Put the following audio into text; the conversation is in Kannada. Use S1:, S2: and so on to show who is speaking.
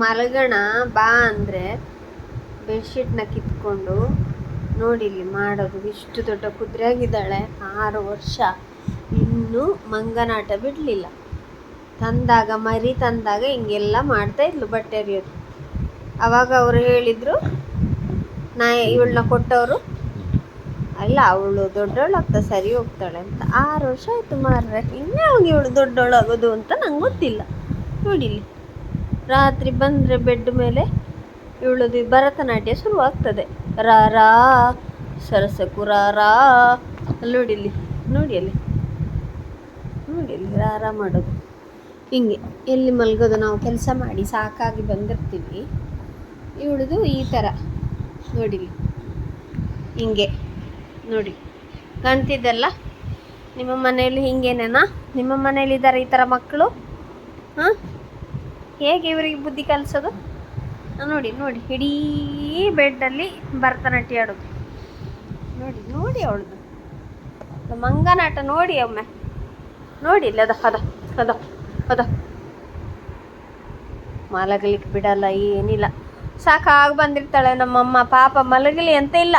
S1: ಮಲಗೋಣ ಬಾ ಅಂದರೆ ಬೆಡ್ಶೀಟ್ನ ಕಿತ್ಕೊಂಡು ನೋಡಿಲ್ಲಿ ಮಾಡೋದು. ಇಷ್ಟು ದೊಡ್ಡ ಕುದುರೆಯಾಗಿದ್ದಾಳೆ, 6 ವರ್ಷ, ಇನ್ನೂ ಮಂಗನಾಟ ಬಿಡಲಿಲ್ಲ. ತಂದಾಗ ಮರಿ ತಂದಾಗ ಹಿಂಗೆಲ್ಲ ಮಾಡ್ತಾಯಿದ್ಲು, ಬಟ್ಟೆ ಹರಿಯೋದು. ಆವಾಗ ಅವರು ಹೇಳಿದರು, ಇವಳನ್ನ ಕೊಟ್ಟವರು, ಅಲ್ಲ ಅವಳು ದೊಡ್ಡವಳಾಗ್ತಾ ಸರಿ ಹೋಗ್ತಾಳೆ ಅಂತ. 6 ವರ್ಷ ಆಯಿತು ಮಾರ್ರೆ, ಇನ್ಯಾವಾಗ ಇವಳು ದೊಡ್ಡವಳಾಗೋದು ಅಂತ ನಂಗೆ ಗೊತ್ತಿಲ್ಲ. ನೋಡಿಲ್ಲಿ ರಾತ್ರಿ ಬಂದರೆ ಬೆಡ್ ಮೇಲೆ ಇವಳದು ಭರತನಾಟ್ಯ ಶುರುವಾಗ್ತದೆ. ರಾ ರಾ ಸರಸಕು ರಾ ರಾ, ನೋಡಿಲ್ಲಿ ನೋಡಿ ರಾ ಮಾಡೋದು. ಹಿಂಗೆ ಎಲ್ಲಿ ಮಲಗೋದು, ನಾವು ಕೆಲಸ ಮಾಡಿ ಸಾಕಾಗಿ ಬಂದಿರ್ತೀವಿ, ಇವಳದು ಈ ಥರ ನೋಡಿಲ್ಲಿ ಹಿಂಗೆ ನೋಡಿ. ಕಾಣ್ತಿದ್ದಲ್ಲ, ನಿಮ್ಮ ಮನೆಯಲ್ಲಿ ಹಿಂಗೇನೇನಾ? ನಿಮ್ಮ ಮನೇಲಿದ್ದಾರೆ ಈ ಥರ ಮಕ್ಕಳು? ಹಾಂ, ಹೇಗೆ ಇವರಿಗೆ ಬುದ್ಧಿ ಕಲಿಸೋದು? ನೋಡಿ ಇಡೀ ಬೆಡ್ಡಲ್ಲಿ ಭರತನಾಟ್ಯ ಆಡೋದು. ನೋಡಿ ಅವಳದು ಮಂಗನಾಟ ನೋಡಿ. ಒಮ್ಮೆ ನೋಡಿ ಇಲ್ಲಿ ಅದ ಮಲಗಲಿಕ್ಕೆ ಬಿಡಲ್ಲ, ಏನಿಲ್ಲ. ಸಾಕಾಗಿ ಬಂದಿರ್ತಾಳೆ ನಮ್ಮಮ್ಮ, ಪಾಪ ಮಲಗಲಿ ಅಂತ ಇಲ್ಲ.